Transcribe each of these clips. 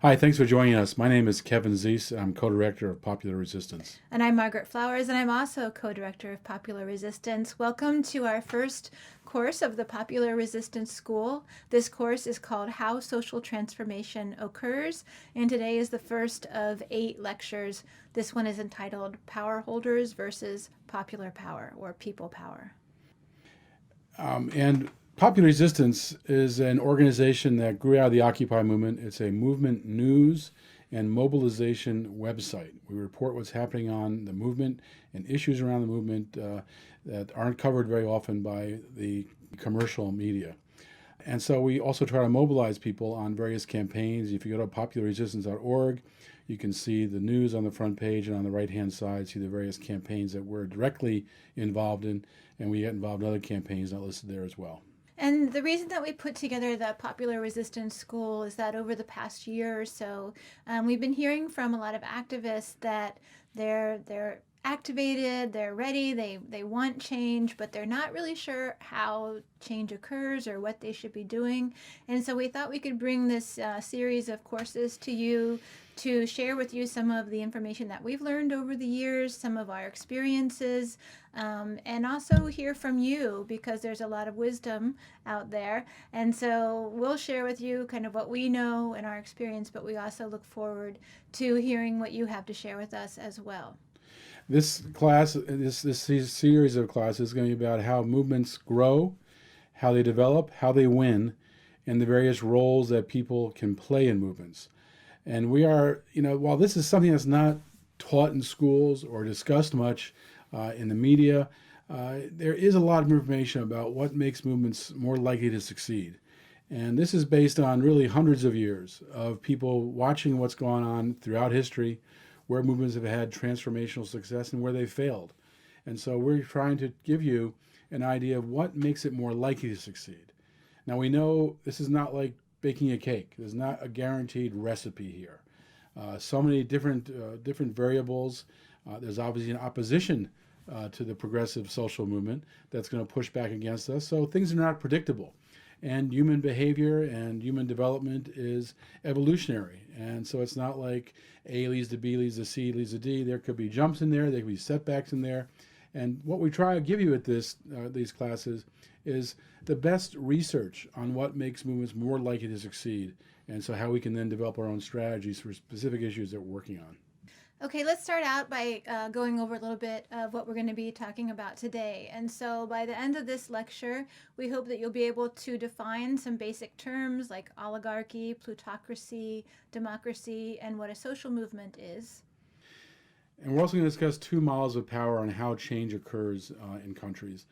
Hi, thanks for joining us. My name is Kevin Zeese. I'm co-director of Popular Resistance. And I'm Margaret Flowers, and I'm also co director of Popular Resistance. Welcome to our first course of the Popular Resistance School. This course is called How Social Transformation Occurs, and today is the first of 8 lectures. This one is entitled Powerholders versus Popular Power or People Power. And Popular Resistance is an organization that grew out of the Occupy movement. It's a movement news and mobilization website. We report what's happening on the movement and issues around the movement that aren't covered very often by the commercial media. And so we also try to mobilize people on various campaigns. If you go to popularresistance.org, you can see the news on the front page, and on the right-hand side, see the various campaigns that we're directly involved in, and we get involved in other campaigns not listed there as well. And the reason that we put together the Popular Resistance School is that over the past year or so, we've been hearing from a lot of activists that they're activated, they're ready, they want change, but they're not really sure how change occurs or what they should be doing. And so we thought we could bring this series of courses to you to share with you some of the information that we've learned over the years, some of our experiences, and also hear from you because there's a lot of wisdom out there. And so we'll share with you kind of what we know and our experience, but we also look forward to hearing what you have to share with us as well. This series of classes is going to be about how movements grow, how they develop, how they win, and the various roles that people can play in movements. And we are, while this is something that's not taught in schools or discussed much in the media, there is a lot of information about what makes movements more likely to succeed. And this is based on really hundreds of years of people watching what's gone on throughout history, where movements have had transformational success and where they failed. And so we're trying to give you an idea of what makes it more likely to succeed. Now we know this is not like baking a cake. There's not a guaranteed recipe here. So many different variables. There's obviously an opposition to the progressive social movement that's going to push back against us. So things are not predictable. And human behavior and human development is evolutionary. And so it's not like A leads to B leads to C leads to D. There could be jumps in there, there could be setbacks in there. And what we try to give you at these classes is the best research on what makes movements more likely to succeed, and so how we can then develop our own strategies for specific issues that we're working on. Okay, let's start out by going over a little bit of what we're going to be talking about today. And so by the end of this lecture, we hope that you'll be able to define some basic terms like oligarchy, plutocracy, democracy, and what a social movement is. And we're also going to discuss two models of power and how change occurs in countries.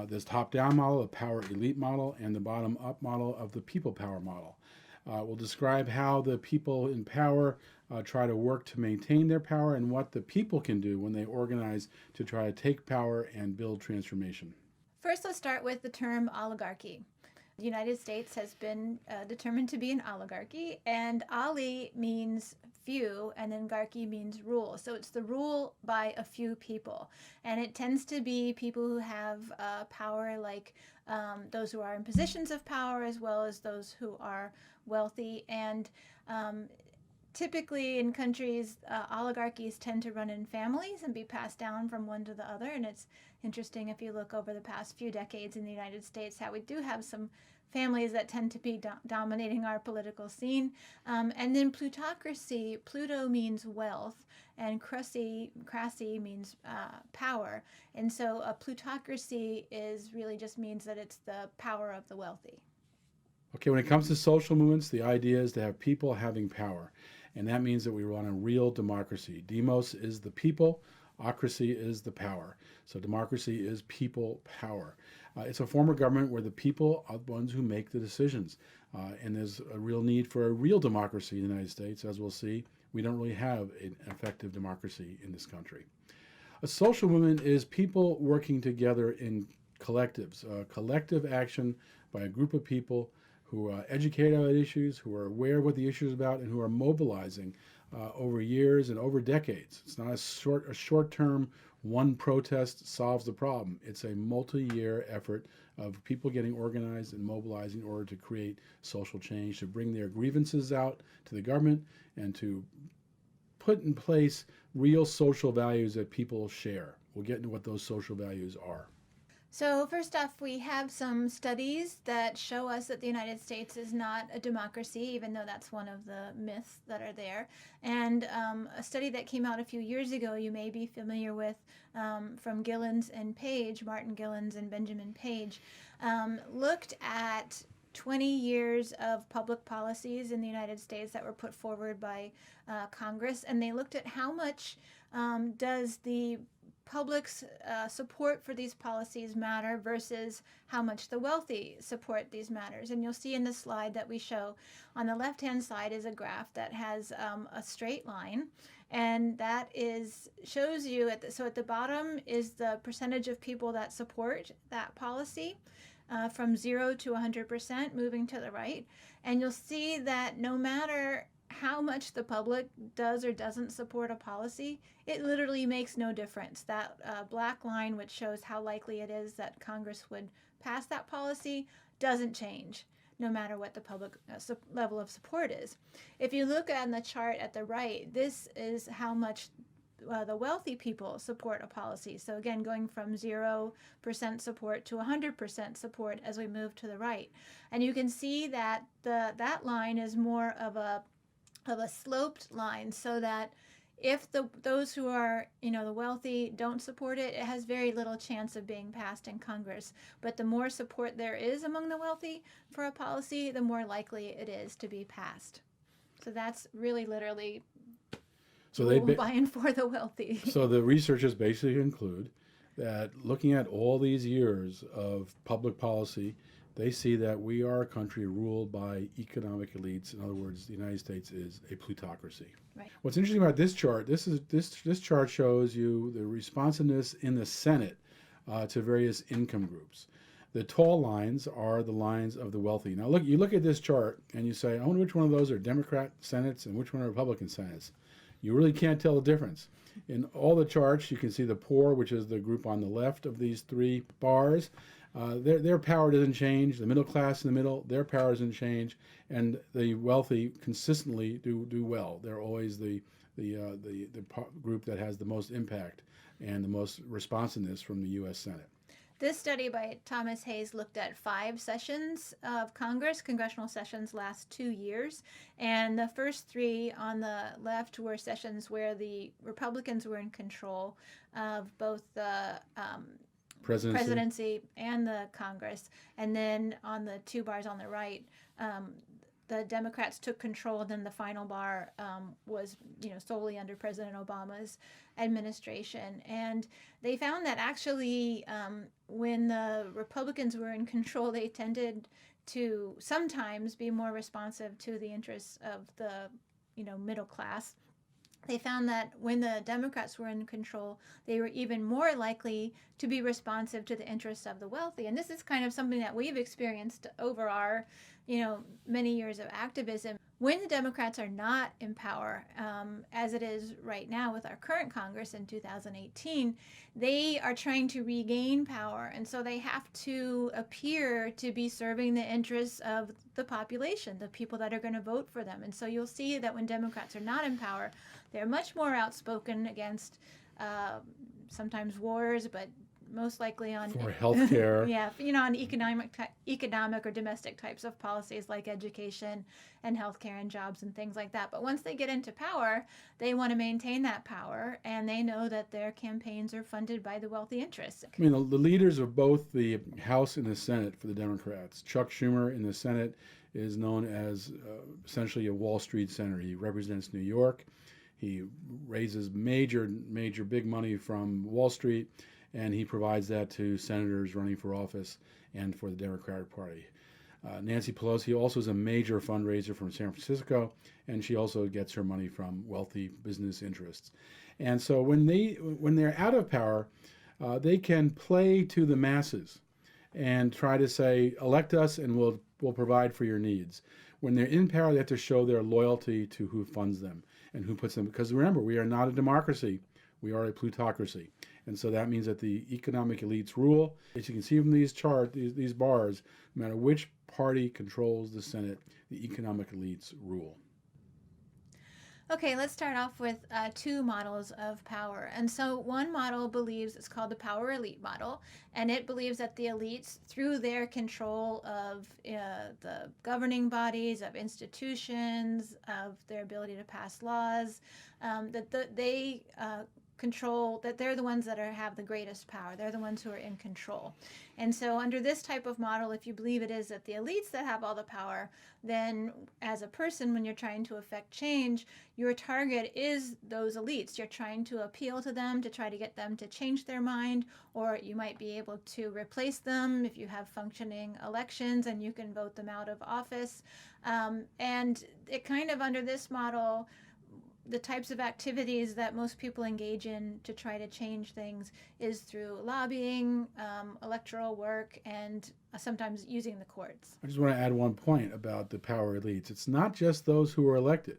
This top-down model, a power elite model, and the bottom-up model of the people power model. We'll describe how the people in power try to work to maintain their power and what the people can do when they organize to try to take power and build transformation. First, let's start with the term oligarchy. The United States has been determined to be an oligarchy, and oli means few, and then garchy means rule. So it's the rule by a few people, and it tends to be people who have power, like those who are in positions of power, as well as those who are wealthy. And typically in countries, oligarchies tend to run in families and be passed down from one to the other. And it's interesting if you look over the past few decades in the United States how we do have some families that tend to be dominating our political scene. And then plutocracy, Pluto means wealth, and crassy means power. And so a plutocracy is really just means that it's the power of the wealthy. Okay, when it comes to social movements, the idea is to have people having power. And that means that we run a real democracy. Demos is the people, ocracy is the power. So democracy is people power. It's a form of government where the people are the ones who make the decisions. And there's a real need for a real democracy in the United States. As we'll see, we don't really have an effective democracy in this country. A social movement is people working together in collectives, collective action by a group of people who are educated about issues, who are aware of what the issue is about, and who are mobilizing over years and over decades. It's not a short-term one protest solves the problem. It's a multi-year effort of people getting organized and mobilized in order to create social change, to bring their grievances out to the government, and to put in place real social values that people share. We'll get into what those social values are. So, first off, we have some studies that show us that the United States is not a democracy, even though that's one of the myths that are there. And a study that came out a few years ago, you may be familiar with, from Gillens and Page, Martin Gillens and Benjamin Page, looked at 20 years of public policies in the United States that were put forward by Congress, and they looked at how much does the public's support for these policies matter versus how much the wealthy support these matters. And you'll see in the slide that we show on the left-hand side is a graph that has a straight line, and that shows you so at the bottom is the percentage of people that support that policy. From 0 to 100%, moving to the right. And you'll see that no matter how much the public does or doesn't support a policy, it literally makes no difference. That black line, which shows how likely it is that Congress would pass that policy, doesn't change, no matter what the public level of support is. If you look on the chart at the right, this is how much the wealthy people support a policy. So again, going from 0% support to 100% support as we move to the right. And you can see that that line is more of a sloped line, so that if those who are, the wealthy don't support it, it has very little chance of being passed in Congress. But the more support there is among the wealthy for a policy, the more likely it is to be passed. So that's really literally by and for the wealthy. So the researchers basically conclude that looking at all these years of public policy, they see that we are a country ruled by economic elites. In other words, the United States is a plutocracy. Right. What's interesting about this chart, this chart shows you the responsiveness in the Senate to various income groups. The tall lines are the lines of the wealthy. Now you look at this chart and you say, I wonder which one of those are Democrat Senates and which one are Republican Senates. You really can't tell the difference. In all the charts, you can see the poor, which is the group on the left of these three bars. Their power doesn't change. The middle class in the middle, their power doesn't change, and the wealthy consistently do well. They're always the group that has the most impact and the most responsiveness from the U.S. Senate. This study by Thomas Hayes looked at 5 sessions of Congress. Congressional sessions last 2 years. And the first 3 on the left were sessions where the Republicans were in control of both the presidency and the Congress. And then on the 2 bars on the right, the Democrats took control, and then the final bar was, solely under President Obama's administration. And they found that actually when the Republicans were in control, they tended to sometimes be more responsive to the interests of the, middle class. They found that when the Democrats were in control, they were even more likely to be responsive to the interests of the wealthy. And this is kind of something that we've experienced over our, many years of activism. When the Democrats are not in power, as it is right now with our current Congress in 2018, they are trying to regain power. And so they have to appear to be serving the interests of the population, the people that are going to vote for them. And so you'll see that when Democrats are not in power, they're much more outspoken against sometimes wars, but most likely on for healthcare. On economic or domestic types of policies like education and healthcare and jobs and things like that. But once they get into power, they want to maintain that power, and they know that their campaigns are funded by the wealthy interests. The leaders of both the House and the Senate for the Democrats, Chuck Schumer in the Senate is known as essentially a Wall Street senator. He represents New York. He raises major big money from Wall Street, and he provides that to senators running for office and for the Democratic Party. Nancy Pelosi also is a major fundraiser from San Francisco, and she also gets her money from wealthy business interests. And so when they're out of power, they can play to the masses and try to say, elect us and we'll provide for your needs. When they're in power, they have to show their loyalty to who funds them and who puts them. Because remember, we are not a democracy. We are a plutocracy. And so that means that the economic elites rule. As you can see from these bars, no matter which party controls the Senate, the economic elites rule. Okay, let's start off with two models of power. And so one model believes, it's called the power elite model, and it believes that the elites, through their control of the governing bodies, of institutions, of their ability to pass laws, they control, that they're the ones that have the greatest power. They're the ones who are in control. And so under this type of model, if you believe it is that the elites that have all the power, then as a person, when you're trying to affect change, your target is those elites. You're trying to appeal to them to try to get them to change their mind, or you might be able to replace them if you have functioning elections and you can vote them out of office. And it kind of, under this model, the types of activities that most people engage in to try to change things is through lobbying, electoral work, and sometimes using the courts. I just want to add one point about the power elites. It's not just those who are elected.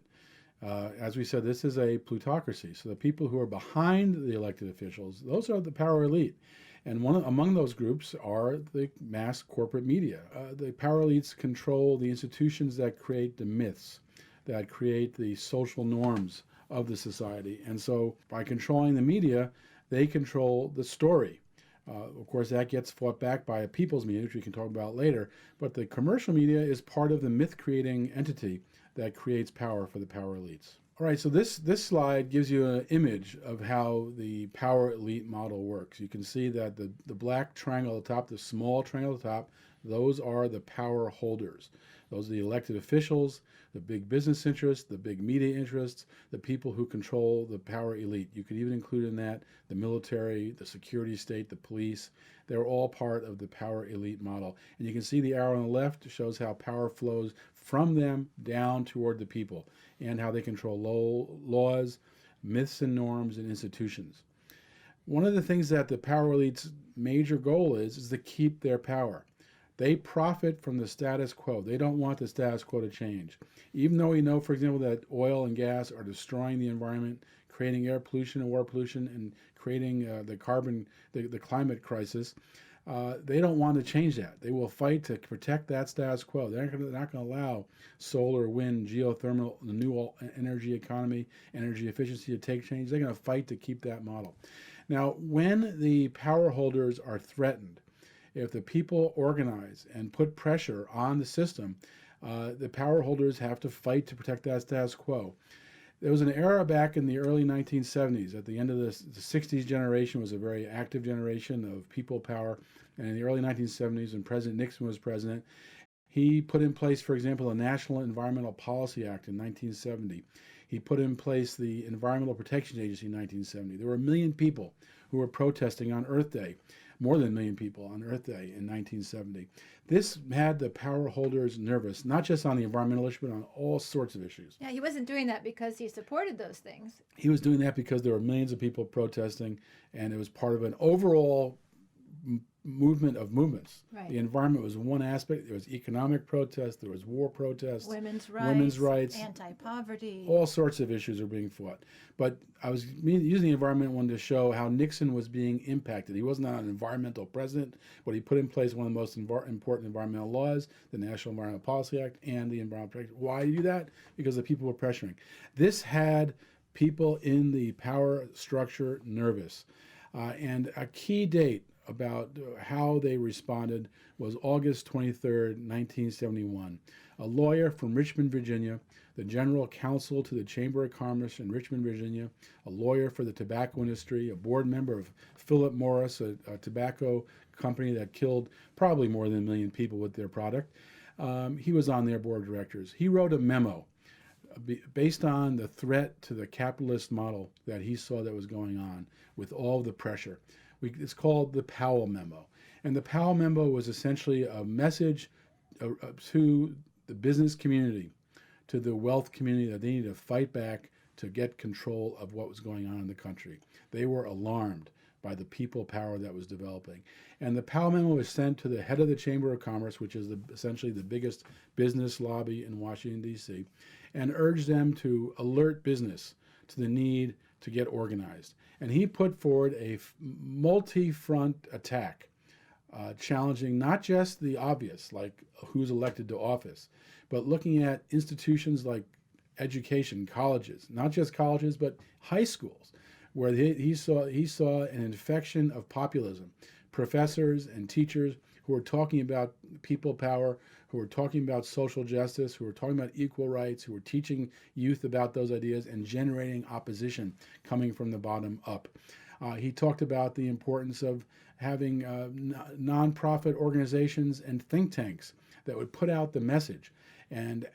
As we said, this is a plutocracy. So the people who are behind the elected officials, those are the power elite. And among those groups are the mass corporate media. The power elites control the institutions that create the myths, that create the social norms of the society. And so by controlling the media, they control the story. Of course, that gets fought back by a people's media, which we can talk about later. But the commercial media is part of the myth-creating entity that creates power for the power elites. All right, so this slide gives you an image of how the power elite model works. You can see that the black triangle at the top, the small triangle at the top, those are the power holders. Those are the elected officials, the big business interests, the big media interests, the people who control the power elite. You could even include in that the military, the security state, the police. They're all part of the power elite model. And you can see the arrow on the left shows how power flows from them down toward the people and how they control laws, myths and norms, and institutions. One of the things that the power elite's major goal is to keep their power. They profit from the status quo. They don't want the status quo to change. Even though we know, for example, that oil and gas are destroying the environment, creating air pollution and water pollution, and creating the climate crisis, they don't want to change that. They will fight to protect that status quo. They're not going to allow solar, wind, geothermal, the new energy economy, energy efficiency to take change. They're going to fight to keep that model. Now, when the power holders are threatened, if the people organize and put pressure on the system, the power holders have to fight to protect that status quo. There was an era back in the early 1970s. At the end of the 60s generation was a very active generation of people power. And in the early 1970s, when President Nixon was president, he put in place, for example, the National Environmental Policy Act in 1970. He put in place the Environmental Protection Agency in 1970. There were 1 million people who were protesting on Earth Day, more than 1 million people on Earth Day in 1970. This had the power holders nervous, not just on the environmental issue, but on all sorts of issues. Yeah, he wasn't doing that because he supported those things. He was doing that because there were millions of people protesting, and it was part of an overall movement of movements. Right. The environment was one aspect. There was economic protest, there was war protest, women's rights, anti-poverty. All sorts of issues are being fought. But I was using the environment one to show how Nixon was being impacted. He was not an environmental president, but he put in place one of the most important environmental laws, the National Environmental Policy Act and the Environmental Protection. Why do you do that? Because the people were pressuring. This had people in the power structure nervous. And a key date about how they responded was August 23rd, 1971. A lawyer from Richmond, Virginia, the general counsel to the Chamber of Commerce in Richmond, Virginia, a lawyer for the tobacco industry, a board member of Philip Morris, a tobacco company that killed probably more than 1 million people with their product. He was on their board of directors. He wrote a memo based on the threat to the capitalist model that he saw that was going on with all the pressure. It's called the Powell Memo. And the Powell Memo was essentially a message to the business community, to the wealth community, that they needed to fight back to get control of what was going on in the country. They were alarmed by the people power that was developing. And the Powell Memo was sent to the head of the Chamber of Commerce, which is essentially the biggest business lobby in Washington, D.C., and urged them to alert business to the need to get organized. And he put forward a multi-front attack, challenging not just the obvious, like who's elected to office, but looking at institutions like education, colleges, not just colleges, but high schools, where he saw an infection of populism. Professors and teachers who are talking about people power, who are talking about social justice, who are talking about equal rights, who are teaching youth about those ideas and generating opposition coming from the bottom up. He talked about the importance of having nonprofit organizations and think tanks that would put out the message. And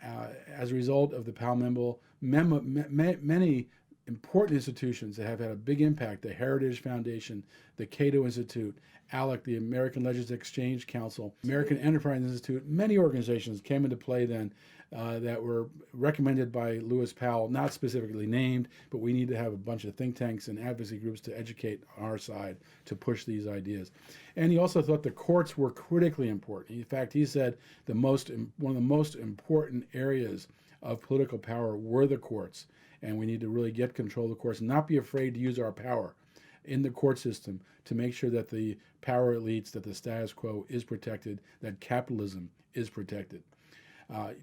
as a result of the Powell memo, many important institutions that have had a big impact, the Heritage Foundation, the Cato Institute, ALEC, the American Legislative Exchange Council, American Enterprise Institute, many organizations came into play then that were recommended by Lewis Powell, not specifically named, but we need to have a bunch of think tanks and advocacy groups to educate our side to push these ideas. And he also thought the courts were critically important. In fact, he said one of the most important areas of political power were the courts, and we need to really get control of the courts and not be afraid to use our power in the court system to make sure that the power elites, that the status quo is protected, that capitalism is protected.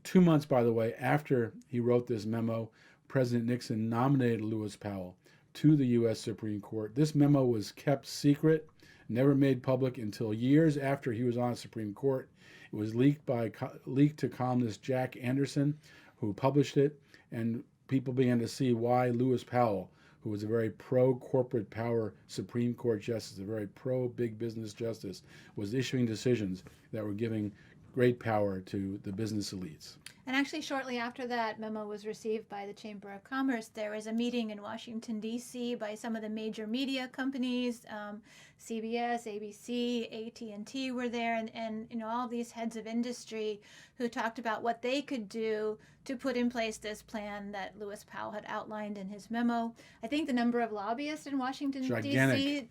2 months, by the way, after he wrote this memo, President Nixon nominated Lewis Powell to the U.S. Supreme Court. This memo was kept secret, never made public until years after he was on the Supreme Court. It was leaked to columnist Jack Anderson, who published it, and people began to see why Lewis Powell, who was a very pro-corporate power Supreme Court justice, a very pro-big business justice, was issuing decisions that were giving great power to the business elites. And actually, shortly after that memo was received by the Chamber of Commerce, there was a meeting in Washington, D.C. by some of the major media companies, CBS, ABC, AT&T were there, and all these heads of industry who talked about what they could do to put in place this plan that Lewis Powell had outlined in his memo. I think the number of lobbyists in Washington, D.C.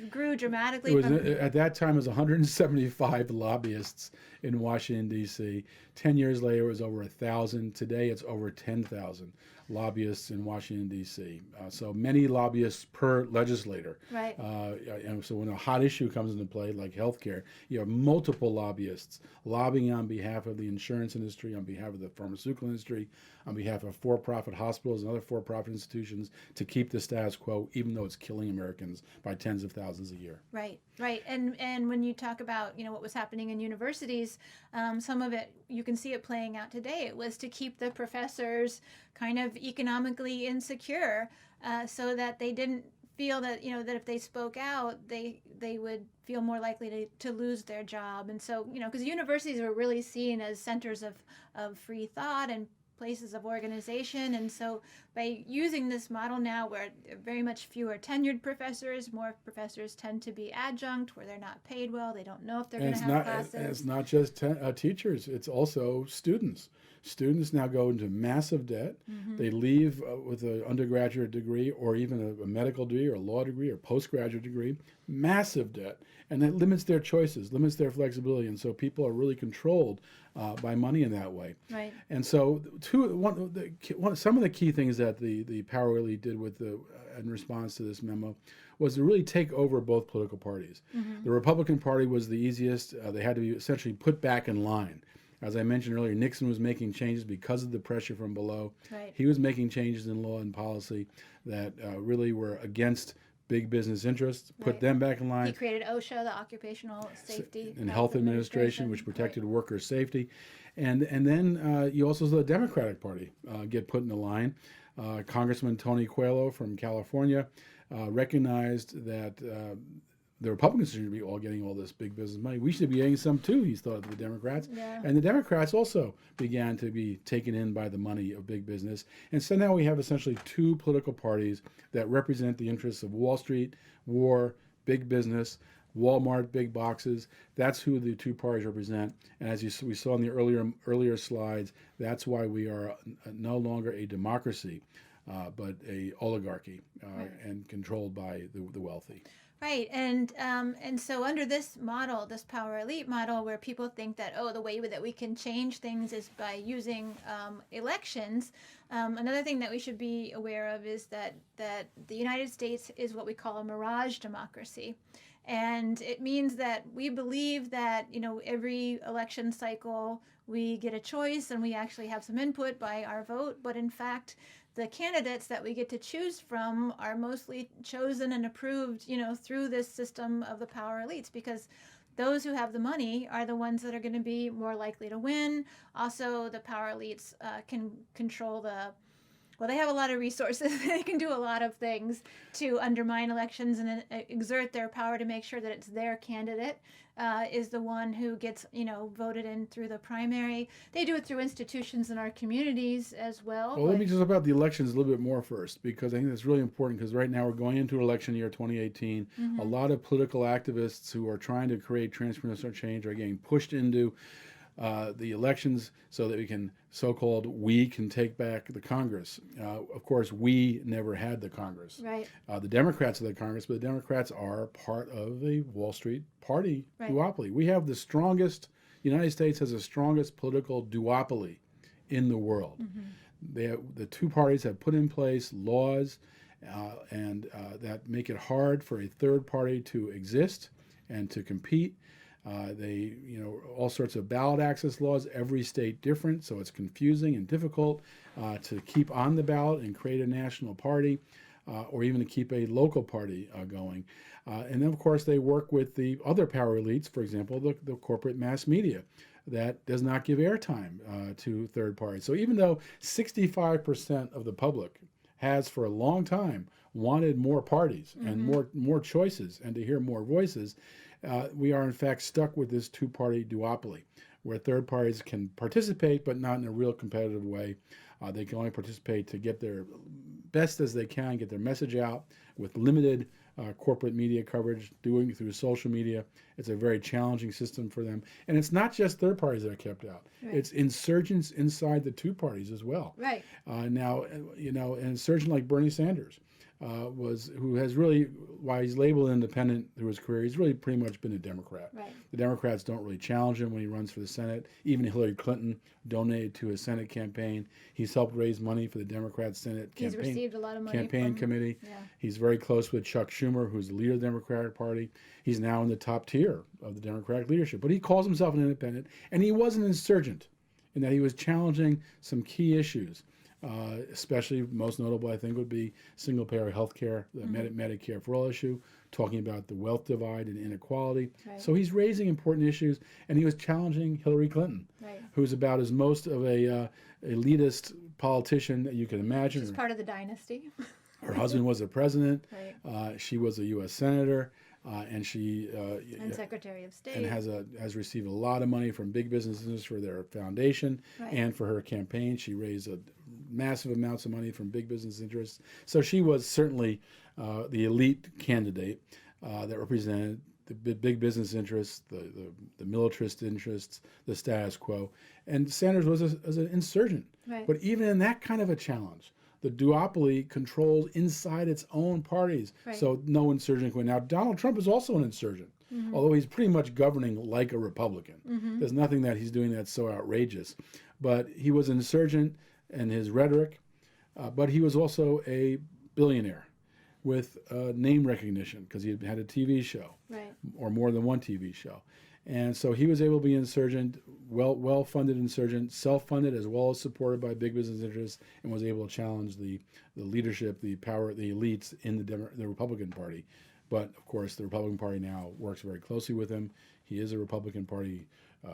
grew dramatically. At that time, it was 175 lobbyists in Washington, D.C. 10 years later, it was over 1,000. Today, it's over 10,000 lobbyists in Washington, D.C. So many lobbyists per legislator. Right. And so when a hot issue comes into play, like healthcare, you have multiple lobbyists lobbying on behalf of the insurance industry, on behalf of the pharmaceutical industry, on behalf of for-profit hospitals and other for-profit institutions to keep the status quo, even though it's killing Americans by tens of thousands a year. Right, right. And when you talk about, what was happening in universities, some of it, you can see it playing out today. It was to keep the professors kind of economically insecure so that they didn't feel that, that if they spoke out, they would feel more likely to lose their job. And so, because universities were really seen as centers of free thought and places of organization. And so by using this model now where very much fewer tenured professors, more professors tend to be adjunct where they're not paid well, they don't know if they're going to have classes. And it's not just teachers, it's also students. Students now go into massive debt. Mm-hmm. They leave with an undergraduate degree or even a medical degree or a law degree or postgraduate degree, massive debt. And that limits their choices, limits their flexibility. And so people are really controlled by money in that way. Right. And so some of the key things that the power elite did in response to this memo was to really take over both political parties. Mm-hmm. The Republican Party was the easiest. They had to be essentially put back in line. As I mentioned earlier, Nixon was making changes because of the pressure from below. Right. He was making changes in law and policy that really were against big business interests, put them back in line. He created OSHA, the Occupational Safety and Health Administration, which protected worker safety. And then you also saw the Democratic Party get put in the line. Congressman Tony Coelho from California recognized that the Republicans should be all getting all this big business money. We should be getting some too, he thought, of the Democrats. Yeah. And the Democrats also began to be taken in by the money of big business. And so now we have essentially two political parties that represent the interests of Wall Street, war, big business, Walmart, big boxes. That's who the two parties represent. And as we saw in the earlier slides, that's why we are no longer a democracy, but a oligarchy and controlled by the wealthy. Right, and so under this model, this power elite model, where people think that the way that we can change things is by using elections. Another thing that we should be aware of is that the United States is what we call a mirage democracy, and it means that we believe that every election cycle we get a choice and we actually have some input by our vote, but in fact the candidates that we get to choose from are mostly chosen and approved, through this system of the power elites, because those who have the money are the ones that are going to be more likely to win. Also, the power elites can control they have a lot of resources. They can do a lot of things to undermine elections and exert their power to make sure that it's their candidate is the one who gets, voted in through the primary. They do it through institutions in our communities as well. Well, let me just talk about the elections a little bit more first, because I think that's really important, because right now we're going into election year 2018. Mm-hmm. A lot of political activists who are trying to create transformational change are getting pushed into the elections so that we can take back the Congress. Of course, we never had the Congress. Right. The Democrats are the Congress, but the Democrats are part of the Wall Street party duopoly. We have the United States has the strongest political duopoly in the world. Mm-hmm. The two parties have put in place laws that make it hard for a third party to exist and to compete. All sorts of ballot access laws, every state different, so it's confusing and difficult to keep on the ballot and create a national party, or even to keep a local party going. And then, of course, they work with the other power elites, for example, the corporate mass media, that does not give airtime to third parties. So even though 65% of the public has for a long time wanted more parties and more choices and to hear more voices, we are in fact stuck with this two-party duopoly, where third parties can participate, but not in a real competitive way. They can only participate to get their best as they can, get their message out with limited corporate media coverage, doing it through social media. It's a very challenging system for them. And it's not just third parties that are kept out. Right. It's insurgents inside the two parties as well. Right. Now, an insurgent like Bernie Sanders, who has really, while he's labeled independent through his career, he's really pretty much been a Democrat. Right. The Democrats don't really challenge him when he runs for the Senate. Even Hillary Clinton donated to his Senate campaign. He's helped raise money for the Democrat Senate He's received a lot of money campaign committee. Yeah. He's very close with Chuck Schumer, who's the leader of the Democratic Party. He's now in the top tier of the Democratic leadership. But he calls himself an independent, and he was an insurgent in that he was challenging some key issues. Especially most notable, I think, would be single-payer health care, the Medicare for all issue, talking about the wealth divide and inequality. Right. So he's raising important issues, and he was challenging Hillary Clinton, who's about as most of a elitist politician that you can imagine. She's part of the dynasty. Her husband was a president. Right. She was a U.S. senator. And she and Secretary of State, and has received a lot of money from big businesses for their foundation and for her campaign. She raised massive amounts of money from big business interests. So she was certainly the elite candidate that represented the big business interests, the militarist interests, the status quo. And Sanders was an insurgent. Right. But even in that kind of a challenge, the duopoly controls inside its own parties. Right. So no insurgent can win. Now, Donald Trump is also an insurgent, although he's pretty much governing like a Republican. There's nothing that he's doing that's so outrageous. But he was an insurgent in his rhetoric, but he was also a billionaire with name recognition because he had a TV show, or more than one TV show. And so he was able to be an insurgent, well-funded insurgent, self-funded as well as supported by big business interests, and was able to challenge the leadership, the power, the elites in the Republican Party. But of course, the Republican Party now works very closely with him. He is a Republican Party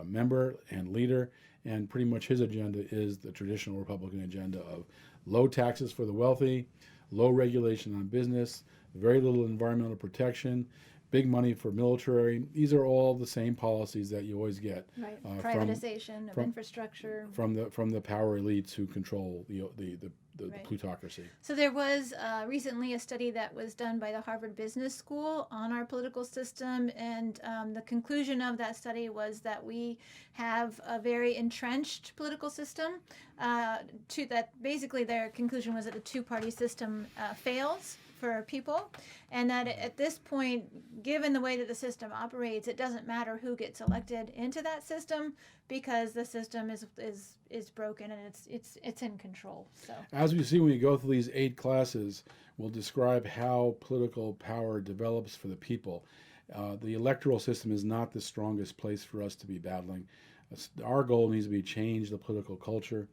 member and leader, and pretty much his agenda is the traditional Republican agenda of low taxes for the wealthy, low regulation on business, very little environmental protection, big money for military. These are all the same policies that you always get. Right. Privatization of infrastructure. From the power elites who control the plutocracy. So there was recently a study that was done by the Harvard Business School on our political system, and the conclusion of that study was that we have a very entrenched political system. That basically their conclusion was that the two-party system fails. for people, and that at this point, given the way that the system operates, it doesn't matter who gets elected into that system because the system is broken and it's in control. So as we see when we go through these 8 classes, we'll describe how political power develops for the people. The electoral system is not the strongest place for us to be battling. Our goal needs to be change the political culture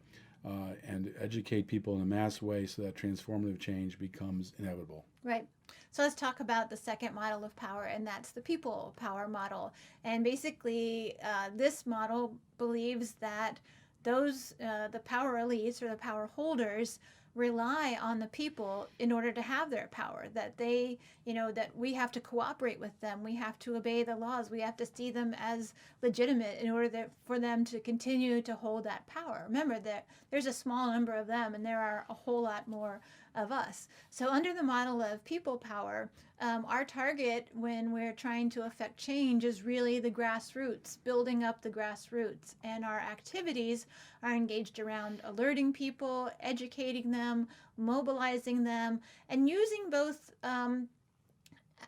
and educate people in a mass way so that transformative change becomes inevitable. right. So let's talk about the second model of power, and that's the people power model. And basically, this model believes that the power elites or the power holders rely on the people in order to have their power, that they, that we have to cooperate with them, we have to obey the laws, we have to see them as legitimate in order for them to continue to hold that power. Remember that there's a small number of them and there are a whole lot more of us. So under the model of people power, our target when we're trying to affect change is really the grassroots, building up the grassroots. And our activities are engaged around alerting people, educating them, mobilizing them, and using both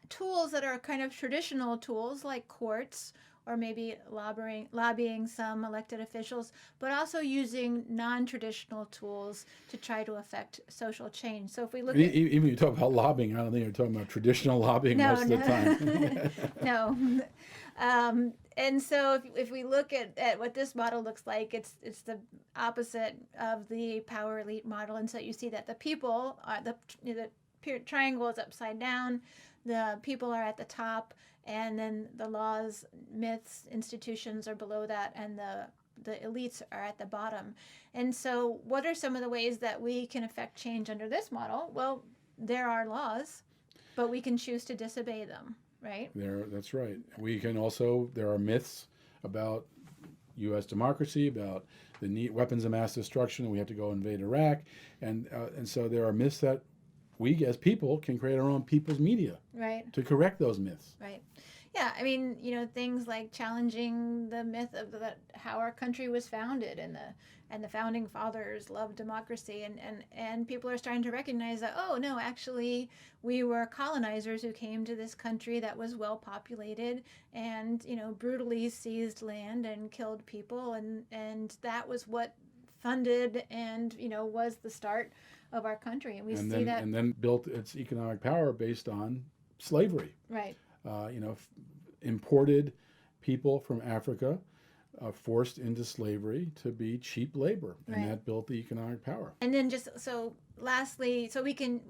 tools that are kind of traditional tools like courts or maybe lobbying some elected officials, but also using non-traditional tools to try to affect social change. So if we look at... Even when you talk about lobbying, I don't think you're talking about traditional lobbying most of the time. No. And so if we look at what this model looks like, it's the opposite of the power elite model. And so you see that the people, the triangle is upside down, the people are at the top, and then the laws, myths, institutions are below that, and the elites are at the bottom. And so what are some of the ways that we can affect change under this model? Well, there are laws, but we can choose to disobey them, right? That's right. We can also, there are myths about U.S. democracy, about the weapons of mass destruction, and we have to go invade Iraq. And so there are myths that we as people can create our own people's media, right, to correct those myths. Right. Yeah, I mean, things like challenging the myth of how our country was founded, and the founding fathers loved democracy, and people are starting to recognize that, oh no, actually we were colonizers who came to this country that was well populated and brutally seized land and killed people, and that was what funded and was the start of our country, and and then built its economic power based on slavery. Right. Imported people from Africa, forced into slavery to be cheap labor, and Right. that built the economic power. And then just so lastly, so we can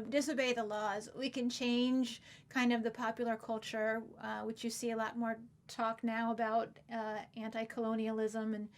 disobey the laws. We can change kind of the popular culture, which you see a lot more talk now about anti-colonialism and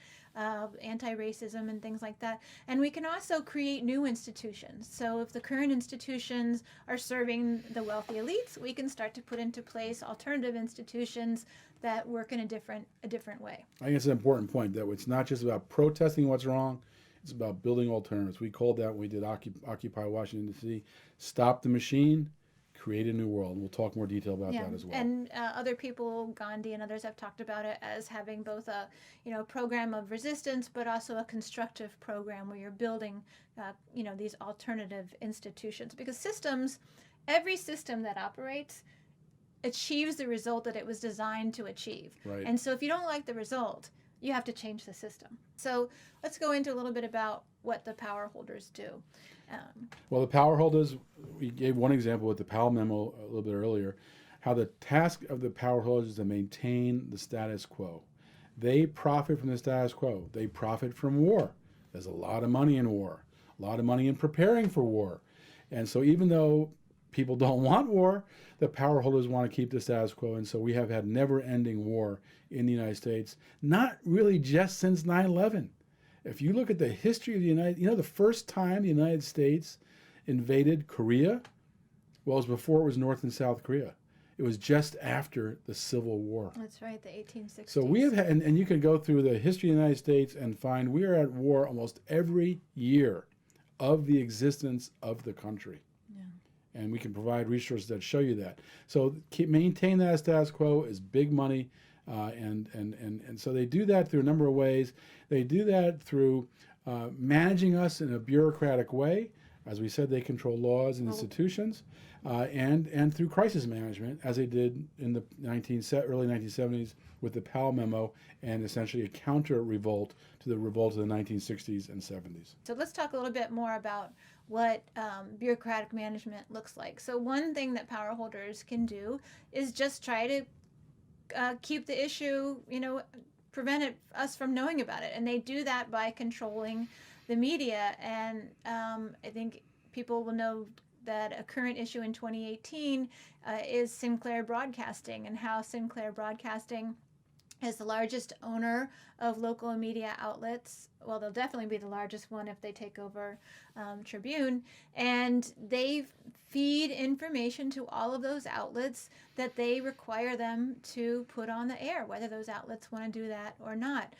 anti-racism and things like that. And we can also create new institutions. So if the current institutions are serving the wealthy elites, we can start to put into place alternative institutions that work in a different way. I think it's an important point that it's not just about protesting what's wrong, it's about building alternatives. We called that when we did Occupy Washington, D.C., stop the machine, create a new world. We'll talk more detail about that as well. And other people, Gandhi and others, have talked about it as having both a program of resistance, but also a constructive program where you're building these alternative institutions, because every system that operates achieves the result that it was designed to achieve. Right. And so if you don't like the result, you have to change the system. So let's go into a little bit about what the power holders do. Well, the power holders, we gave one example with the Powell memo a little bit earlier, how the task of the power holders is to maintain the status quo. They profit from the status quo. They profit from war. There's a lot of money in war, a lot of money in preparing for war. And so even though people don't want war, the power holders want to keep the status quo. And so we have had never-ending war in the United States, not really just since 9/11. If you look at the history of the first time the United States invaded Korea, well, it was before it was North and South Korea. It was just after the Civil War. That's right, the 1860s. So we have had, and you can go through the history of the United States and find we are at war almost every year of the existence of the country. Yeah. And we can provide resources that show you that. So maintain that status quo is big money. And so they do that through a number of ways. They do that through managing us in a bureaucratic way. As we said, they control laws and institutions, and through crisis management, as they did in the early 1970s with the Powell memo, and essentially a counter revolt to the revolt of the 1960s and 70s. So let's talk a little bit more about what bureaucratic management looks like. So one thing that power holders can do is just try to keep the issue, prevent us from knowing about it. And they do that by controlling the media. And I think people will know that a current issue in 2018 is Sinclair Broadcasting, and how Sinclair Broadcasting is the largest owner of local media outlets. Well, they'll definitely be the largest one if they take over Tribune. And they feed information to all of those outlets that they require them to put on the air, whether those outlets want to do that or not.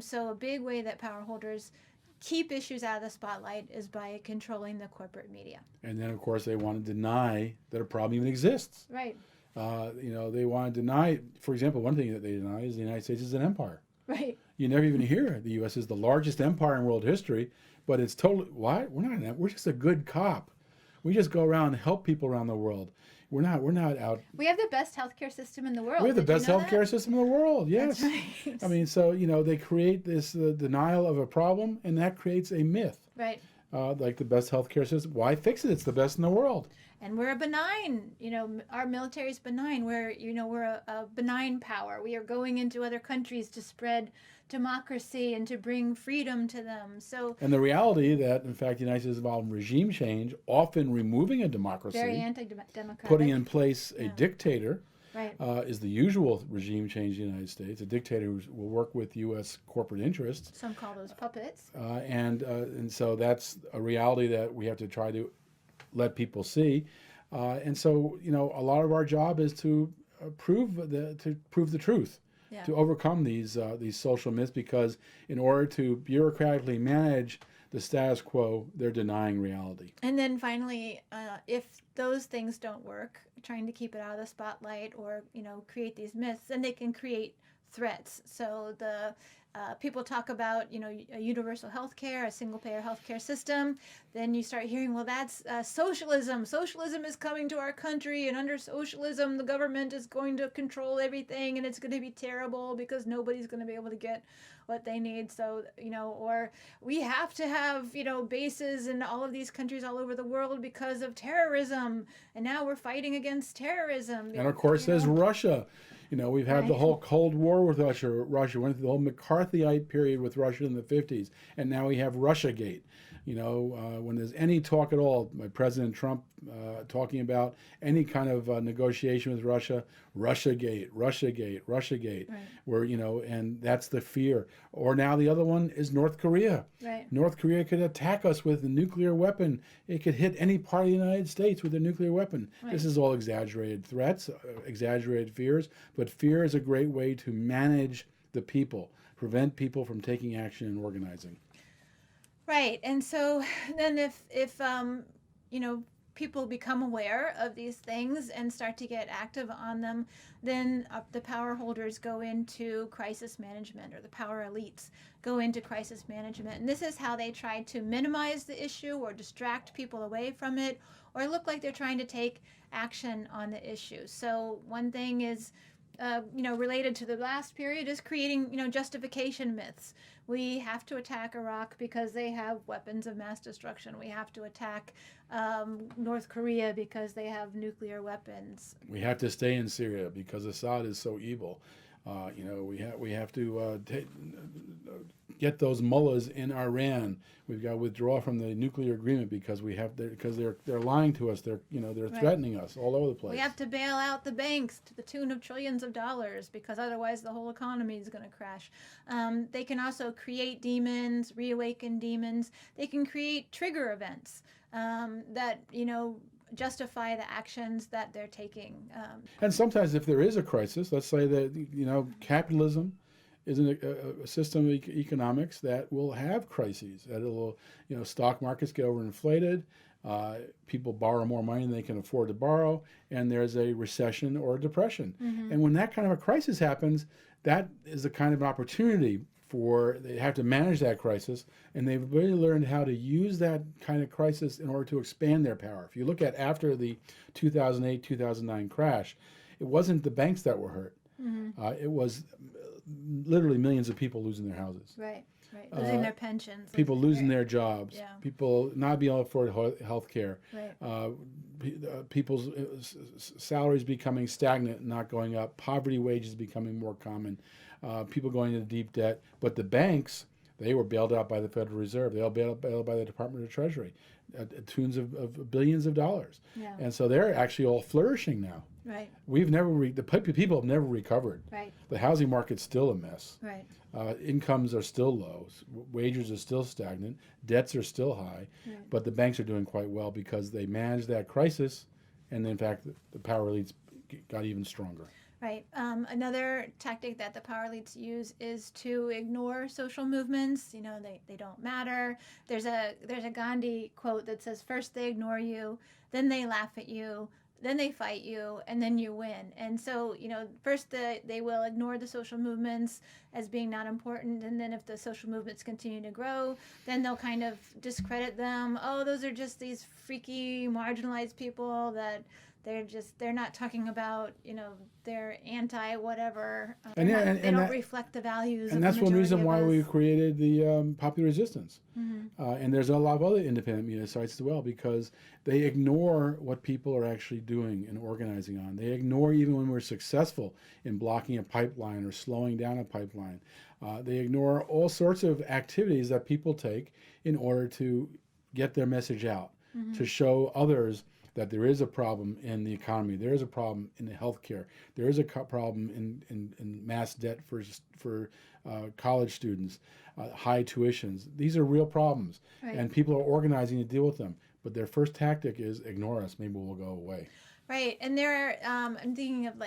So a big way that power holders keep issues out of the spotlight is by controlling the corporate media. And then, of course, they want to deny that a problem even exists. Right. They want to deny, for example, one thing that they deny is the United States is an empire. Right. You never even hear the U.S. is the largest empire in world history, but it's totally, why? We're not an empire. We're just a good cop. We just go around and help people around the world. We're not out. We have the best healthcare system in the world. We have the Did you best know healthcare system in the world, yes. That's right. I mean, so, they create this denial of a problem, and that creates a myth. Right. Like the best healthcare system. Why fix it? It's the best in the world. And we're a benign, our military is benign. We're a benign power. We are going into other countries to spread democracy and to bring freedom to them. So, and the reality that, in fact, the United States is involved in regime change, often removing a democracy, very anti-democratic, putting in place a dictator, right. Is the usual regime change in the United States. A dictator who will work with U.S. corporate interests. Some call those puppets. And so that's a reality that we have to try to let people see. And so, a lot of our job is to prove the truth. Yeah. To overcome these social myths, because in order to bureaucratically manage the status quo, they're denying reality. And then finally, if those things don't work, trying to keep it out of the spotlight or create these myths, then they can create threats. So the people talk about a universal health care, a single payer healthcare system. Then you start hearing, well, that's socialism. Socialism is coming to our country, and under socialism, the government is going to control everything, and it's going to be terrible because nobody's going to be able to get what they need. So or we have to have bases in all of these countries all over the world because of terrorism, and now we're fighting against terrorism. And of course, there's Russia. We've had the whole Cold War with Russia. Russia went through the whole McCarthyite period with Russia in the 50s, and now we have Russiagate. When there's any talk at all by President Trump talking about any kind of negotiation with Russia, Russiagate, right. Where, and that's the fear. Or now the other one is North Korea. Right. North Korea could attack us with a nuclear weapon. It could hit any part of the United States with a nuclear weapon. Right. This is all exaggerated threats, exaggerated fears, but fear is a great way to manage the people, prevent people from taking action and organizing. Right. And so then if people become aware of these things and start to get active on them, then the power holders go into crisis management, or the power elites go into crisis management. And this is how they try to minimize the issue or distract people away from it, or look like they're trying to take action on the issue. So one thing is related to the last period is creating, justification myths. We have to attack Iraq because they have weapons of mass destruction. We have to attack North Korea because they have nuclear weapons. We have to stay in Syria because Assad is so evil. We have to get those mullahs in Iran. We've got to withdraw from the nuclear agreement because they're lying to us. They're Right. threatening us all over the place. We have to bail out the banks to the tune of trillions of dollars, because otherwise the whole economy is going to crash. They can also create demons, reawaken demons. They can create trigger events that justify the actions that they're taking. And sometimes, if there is a crisis, let's say that capitalism is a system of economics that will have crises. That it'll, stock markets get overinflated, people borrow more money than they can afford to borrow, and there's a recession or a depression. Mm-hmm. And when that kind of a crisis happens, that is a kind of an opportunity they have to manage that crisis, and they've really learned how to use that kind of crisis in order to expand their power. If you look at after the 2008, 2009 crash, it wasn't the banks that were hurt. It was literally millions of people losing their houses. Right. Losing their pensions. People losing their jobs. Yeah. People not being able to afford health care. Right. People's salaries becoming stagnant, not going up. Poverty wages becoming more common. People going into deep debt. But the banks, they were bailed out by the Federal Reserve. They were bailed out by the Department of Treasury, tunes of billions of dollars. Yeah. And so they're actually all flourishing now. Right. The people have never recovered. Right. The housing market's still a mess. Right. Incomes are still low. Wages are still stagnant. Debts are still high. Right. But the banks are doing quite well because they managed that crisis, and in fact, the power elites got even stronger. Right. Another tactic that the power elites use is to ignore social movements. They don't matter. There's a Gandhi quote that says, first they ignore you, then they laugh at you, then they fight you, and then you win. And so, first they will ignore the social movements as being not important, and then if the social movements continue to grow, then they'll kind of discredit them. Oh, those are just these freaky, marginalized people that they're not talking about, they're anti-whatever. And they don't reflect the values and of that's the one majority reason of why us. we created the Popular Resistance. Mm-hmm. And there's a lot of other independent media sites as well, because they ignore what people are actually doing and organizing on. They ignore even when we're successful in blocking a pipeline or slowing down a pipeline. They ignore all sorts of activities that people take in order to get their message out, to show others that there is a problem in the economy, there is a problem in the healthcare, there is a problem in mass debt for college students, high tuitions. These are real problems, Right. and people are organizing to deal with them. But their first tactic is ignore us, maybe we'll go away. Right, and there are, I'm thinking of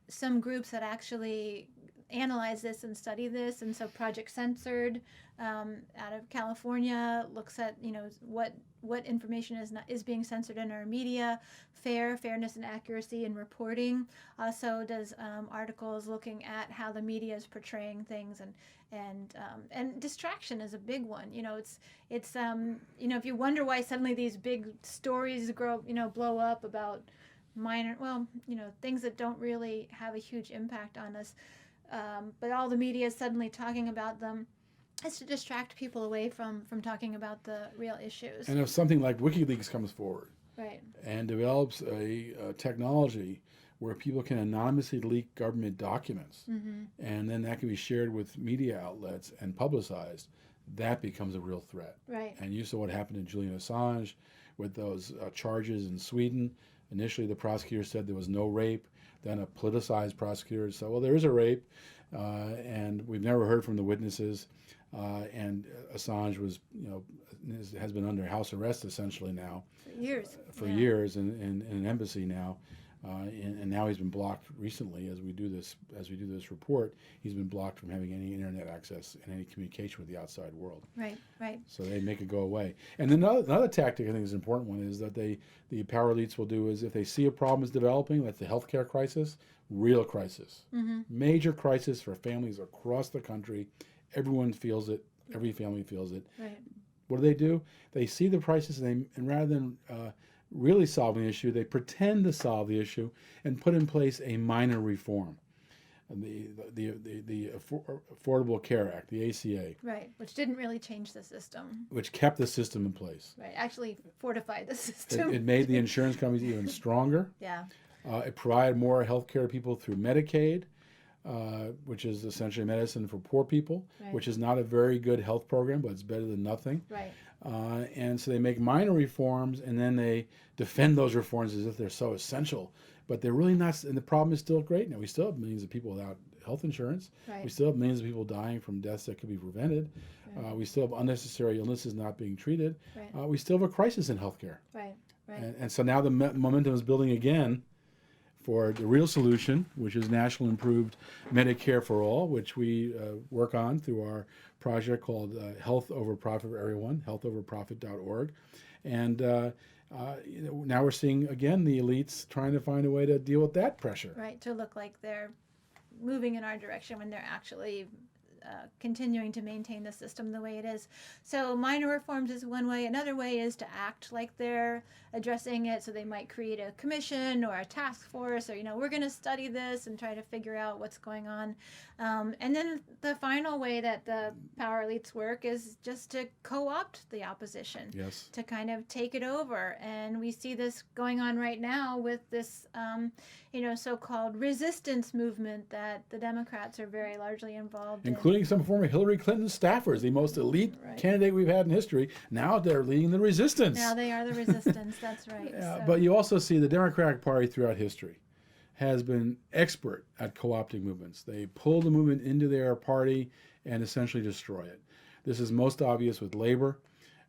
some groups that actually analyze this and study this, and so Project Censored out of California looks at what information is being censored in our media, fairness and accuracy in reporting. Also does articles looking at how the media is portraying things, and distraction is a big one. It's if you wonder why suddenly these big stories blow up about minor, things that don't really have a huge impact on us, but all the media is suddenly talking about them. It's to distract people away from talking about the real issues. And if something like WikiLeaks comes forward, Right. and develops a technology where people can anonymously leak government documents, and then that can be shared with media outlets and publicized, that becomes a real threat. Right. And you saw what happened to Julian Assange with those charges in Sweden. Initially, the prosecutor said there was no rape. Then a politicized prosecutor said, well, there is a rape, and we've never heard from the witnesses. And Assange has been under house arrest essentially now. For years in an embassy now. And now he's been blocked recently as we do this report. He's been blocked from having any internet access and any communication with the outside world. Right. So they make it go away. And then another tactic I think is an important one is that the power elites will do is if they see a problem is developing, like the healthcare crisis, real crisis, major crisis for families across the country. Everyone feels it. Every family feels it. Right. What do? They see the crisis and rather than really solving the issue, they pretend to solve the issue and put in place a minor reform. The Affordable Care Act, the ACA. Right, which didn't really change the system. Which kept the system in place. Right, actually fortified the system. It made the insurance companies even stronger. Yeah. It provided more health care to people through Medicaid, which is essentially medicine for poor people, Right. which is not a very good health program, but it's better than nothing. Right. And so they make minor reforms, and then they defend those reforms as if they're so essential. But they're really not, and the problem is still great now. We still have millions of people without health insurance. Right. We still have millions of people dying from deaths that could be prevented. Right. We still have unnecessary illnesses not being treated. Right. We still have a crisis in healthcare. Right. And so now the momentum is building again for the real solution, which is National Improved Medicare for All, which we work on through our project called Health Over Profit for Everyone, healthoverprofit.org. And now we're seeing, again, the elites trying to find a way to deal with that pressure. Right, to look like they're moving in our direction when they're actually continuing to maintain the system the way it is. So minor reforms is one way. Another way is to act like they're addressing it. So they might create a commission or a task force, or, we're going to study this and try to figure out what's going on. And then the final way that the power elites work is just to co-opt the opposition, Yes. to kind of take it over. And we see this going on right now with this, so-called resistance movement that the Democrats are very largely involved in. Including some former Hillary Clinton staffers, the most elite candidate we've had in history. Now they're leading the resistance. Now they are the resistance, that's right. Yeah, but you also see the Democratic Party throughout history has been expert at co-opting movements. They pull the movement into their party and essentially destroy it. This is most obvious with labor.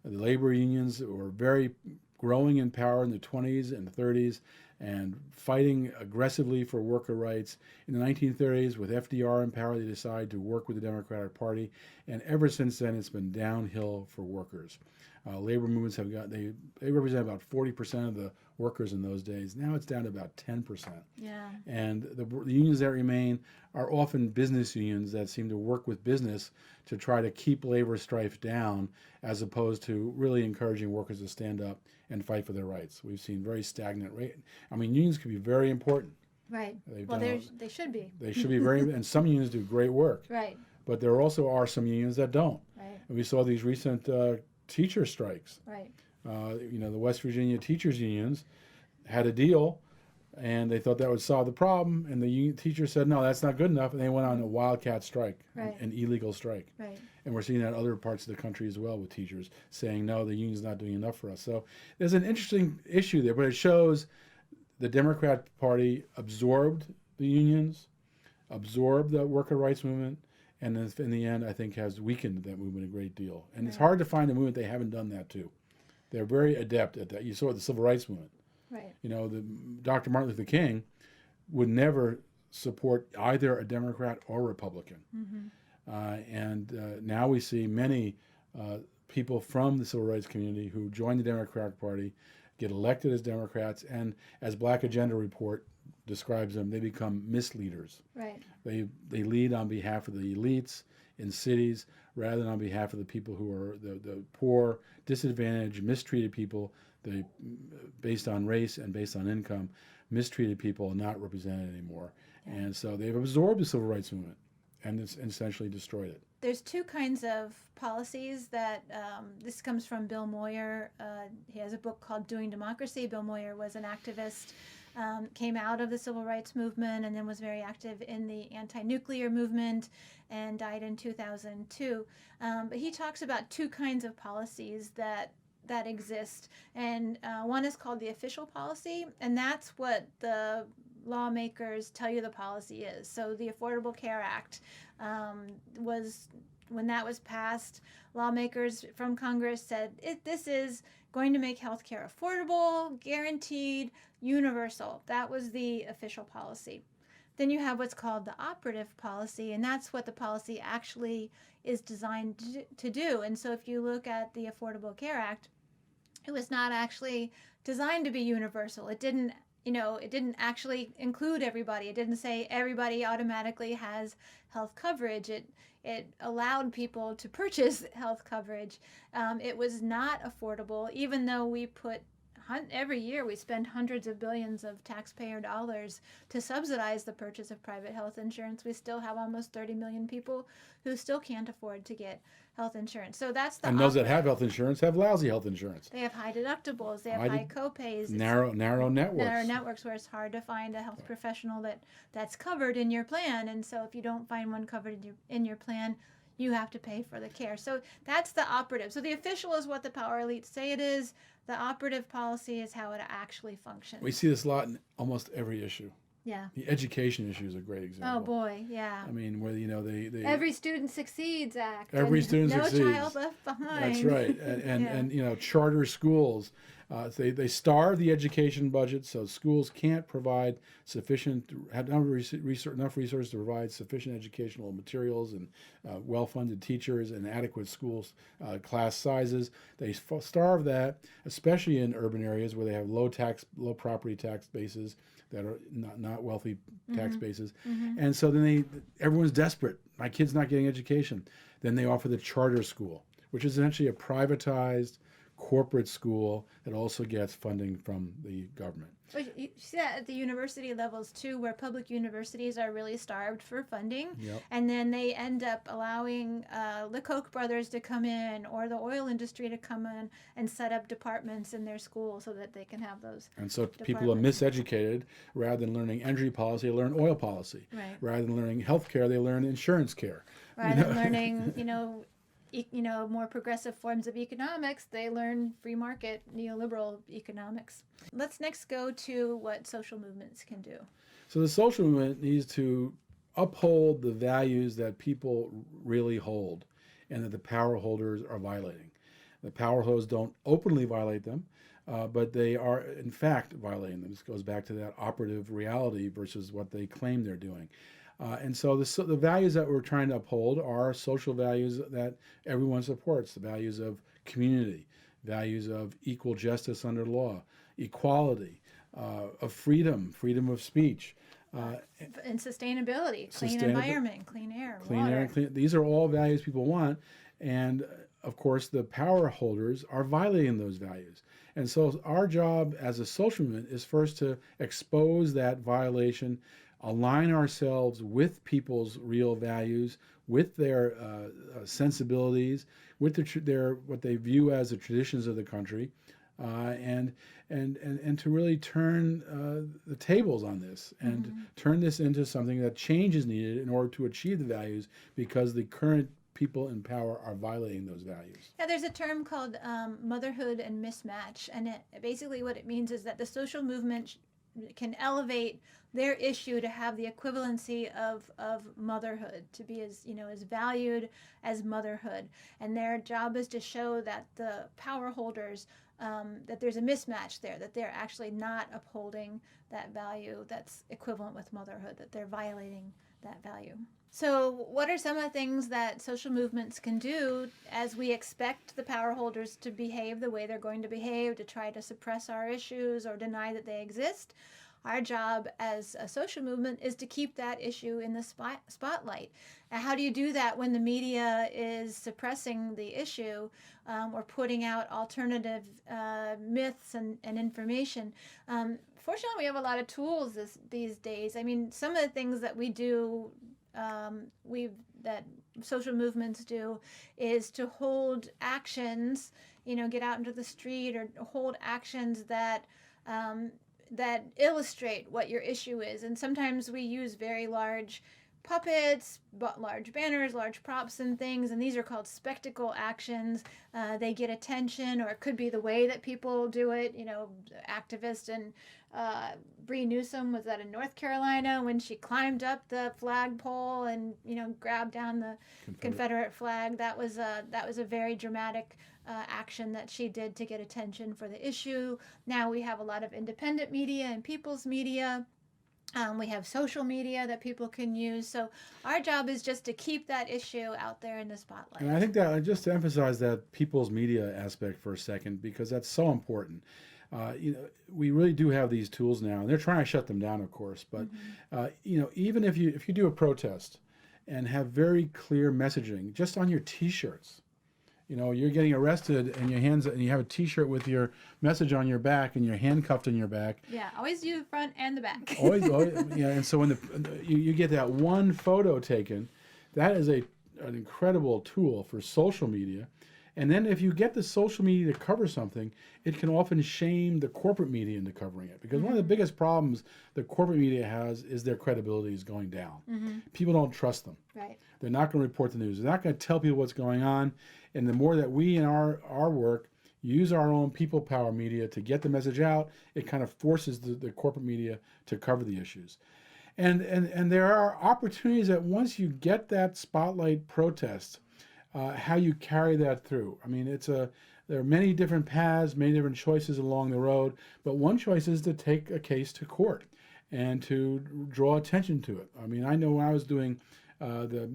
The labor unions were very growing in power in the 20s and the 30s and fighting aggressively for worker rights. In the 1930s, with FDR in power, they decided to work with the Democratic Party, and ever since then, it's been downhill for workers. Labor movements they represent about 40% of the workers in those days. Now it's down to about 10%. Yeah. And the unions that remain are often business unions that seem to work with business to try to keep labor strife down, as opposed to really encouraging workers to stand up and fight for their rights. We've seen very stagnant rate. I mean, unions can be very important. Right. They've Well, done they should be. They should be very, and some unions do great work. Right. But there also are some unions that don't. Right. And we saw these recent teacher strikes. Right. The West Virginia teachers unions had a deal, and they thought that would solve the problem. And the teachers said, no, that's not good enough. And they went on a wildcat strike, Right. an illegal strike. Right. And we're seeing that in other parts of the country as well, with teachers saying, no, the union's not doing enough for us. So there's an interesting issue there, but it shows the Democrat Party absorbed the unions, absorbed the worker rights movement, and in the end, I think, has weakened that movement a great deal. And it's hard to find a movement they haven't done that to. They're very adept at that. You saw it with the civil rights movement. Right. Dr. Martin Luther King would never support either a Democrat or Republican. And now we see many people from the civil rights community who join the Democratic Party, get elected as Democrats, and as Black Agenda Report describes them, they become misleaders. Right. They lead on behalf of the elites in cities rather than on behalf of the people who are the poor, disadvantaged, mistreated people, based on race and based on income, mistreated people are not represented anymore. Yeah. And so they've absorbed the civil rights movement and it's essentially destroyed it. There's two kinds of policies that, this comes from Bill Moyer. He has a book called Doing Democracy. Bill Moyer was an activist, came out of the civil rights movement and then was very active in the anti-nuclear movement and died in 2002. But he talks about two kinds of policies that exist. And one is called the official policy, and that's what the lawmakers tell you the policy is. So the Affordable Care Act when that was passed, lawmakers from Congress said this is going to make healthcare affordable, guaranteed, universal. That was the official policy. Then you have what's called the operative policy, and that's what the policy actually is designed to do. And so if you look at the Affordable Care Act, it was not actually designed to be universal. It didn't actually include everybody. It didn't say everybody automatically has health coverage. It allowed people to purchase health coverage. It was not affordable, even though we put every year we spend hundreds of billions of taxpayer dollars to subsidize the purchase of private health insurance. We still have almost 30 million people who still can't afford to get health insurance. So that's the and those that have health insurance have lousy health insurance. They have high deductibles. They have high co-pays. Narrow networks. Narrow networks where it's hard to find a health professional that's covered in your plan. And so if you don't find one covered in your plan, you have to pay for the care. So that's the operative. So the official is what the power elites say it is. The operative policy is how it actually functions. We see this a lot in almost every issue. Yeah. The education issue is a great example. Oh boy, yeah. I mean, where they Every Student Succeeds Act. Every student succeeds. No child left behind. That's right. And charter schools. They starve the education budget, so schools can't provide have enough resources to provide sufficient educational materials and well-funded teachers and adequate schools class sizes. They starve that, especially in urban areas where they have low property tax bases that are not wealthy tax bases, and so then everyone's desperate. My kid's not getting education. Then they offer the charter school, which is essentially a privatized corporate school that also gets funding from the government. You see that at the university levels too, where public universities are really starved for funding, Yep. and then they end up allowing the Koch brothers to come in or the oil industry to come in and set up departments in their school so that they can have those. And so people are miseducated. Rather than learning energy policy, they learn oil policy. Right. Rather than learning health care, they learn insurance care. Rather than learning, more progressive forms of economics, they learn free market neoliberal economics. Let's next go to what social movements can do. So the social movement needs to uphold the values that people really hold and that the power holders are violating. The power holders don't openly violate them, but they are in fact violating them. This goes back to that operative reality versus what they claim they're doing. And so the values that we're trying to uphold are social values that everyone supports, the values of community, values of equal justice under law, equality, of freedom of speech. And sustainability, clean environment, clean air, water. These are all values people want. And of course, the power holders are violating those values. And so our job as a social movement is first to expose that violation, align ourselves with people's real values, with their sensibilities, with what they view as the traditions of the country, and to really turn the tables on this and turn this into something that change is needed in order to achieve the values, because the current people in power are violating those values. Yeah, there's a term called motherhood and mismatch, and basically what it means is that the social movement can elevate their issue to have the equivalency of motherhood, to be as valued as motherhood, and their job is to show that the power holders that there's a mismatch there, that they're actually not upholding that value that's equivalent with motherhood, that they're violating that value. So what are some of the things that social movements can do as we expect the power holders to behave the way they're going to behave, to try to suppress our issues or deny that they exist? Our job as a social movement is to keep that issue in the spotlight. And how do you do that when the media is suppressing the issue or putting out alternative myths and information? Fortunately, we have a lot of tools these days. I mean, some of the things that we do, that social movements do, is to hold actions, get out into the street or hold actions that illustrate what your issue is. And sometimes we use very large puppets, large banners, large props and things, and these are called spectacle actions. They get attention, or it could be the way that people do it. Activists and Bree Newsom was that in North Carolina when she climbed up the flagpole and grabbed down the Confederate flag. That was a very dramatic action that she did to get attention for the issue. Now we have a lot of independent media and people's media. We have social media that people can use. So our job is just to keep that issue out there in the spotlight. And I think that just to emphasize that people's media aspect for a second, because that's so important. We really do have these tools now, and they're trying to shut them down, of course. But even if you do a protest and have very clear messaging just on your T-shirts, you're getting arrested and you have a T-shirt with your message on your back and you're handcuffed in your back. Yeah, always do the front and the back. always, yeah. And so when you get that one photo taken, that is an incredible tool for social media. And then if you get the social media to cover something, it can often shame the corporate media into covering it. Because one of the biggest problems the corporate media has is their credibility is going down. People don't trust them. Right. They're not going to report the news. They're not going to tell people what's going on. And the more that we in our work use our own people power media to get the message out, it kind of forces the corporate media to cover the issues. And there are opportunities that once you get that spotlight protest, how you carry that through. I mean, it's There are many different paths, many different choices along the road, but one choice is to take a case to court and to draw attention to it. I mean, I know when I was doing the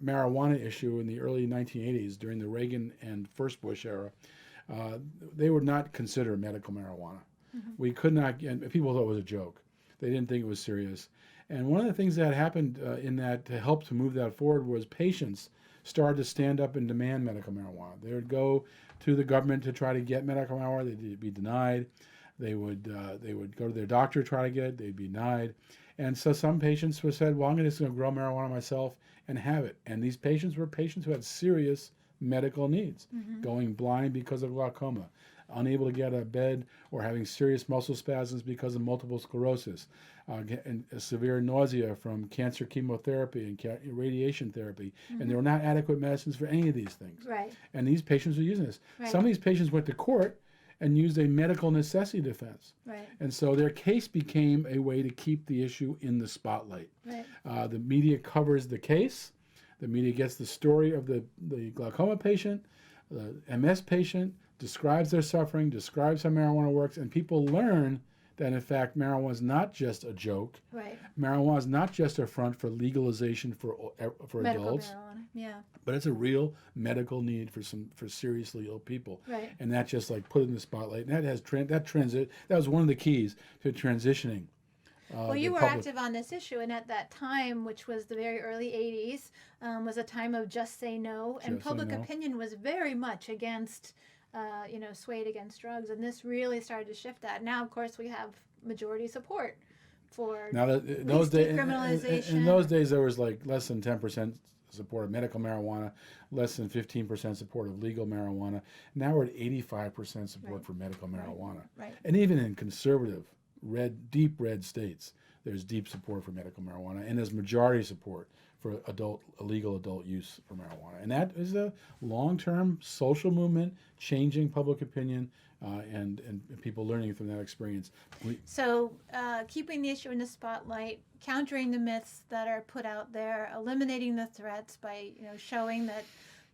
marijuana issue in the early 1980s during the Reagan and first Bush era, they would not consider medical marijuana. We could not, and people thought it was a joke. They didn't think it was serious. And one of the things that happened in that to help to move that forward was patients started to stand up and demand medical marijuana. They would go to the government to try to get medical marijuana. They'd be denied. They would go to their doctor to try to get it. They'd be denied. And so some patients were said, well, I'm just going to grow marijuana myself and have it. And these patients were patients who had serious medical needs, going blind because of glaucoma, unable to get out of bed, or having serious muscle spasms because of multiple sclerosis, and severe nausea from cancer chemotherapy and radiation therapy. And there were not adequate medicines for any of these things. Right. And these patients were using this. Right. Some of these patients went to court and used a medical necessity defense. Right. And so their case became a way to keep the issue in the spotlight. Right. The media covers the case. The media gets the story of the glaucoma patient, the MS patient, describes their suffering, describes how marijuana works, and people learn that in fact marijuana is not just a joke. Right. Marijuana is not just a front for legalization for Medical adults, marijuana. Yeah. but it's a real medical need for seriously ill people. Right. And that just like put it in the spotlight. And that has that was one of the keys to transitioning. Well, you were active on this issue, and at that time, which was the very early 80s, was a time of just say no, and public opinion was very much against, swayed against drugs, and this really started to shift that. Now, of course, we have majority support for now that in those days, decriminalization. in those days, there was like less than 10% support of medical marijuana, less than 15% support of legal marijuana. Now we're at 85% support for medical marijuana, Right. and even in conservative deep red states, there's deep support for medical marijuana, and there's majority support for illegal adult use for marijuana. And that is a long-term social movement, changing public opinion, and people learning from that experience. So keeping the issue in the spotlight, countering the myths that are put out there, eliminating the threats by showing that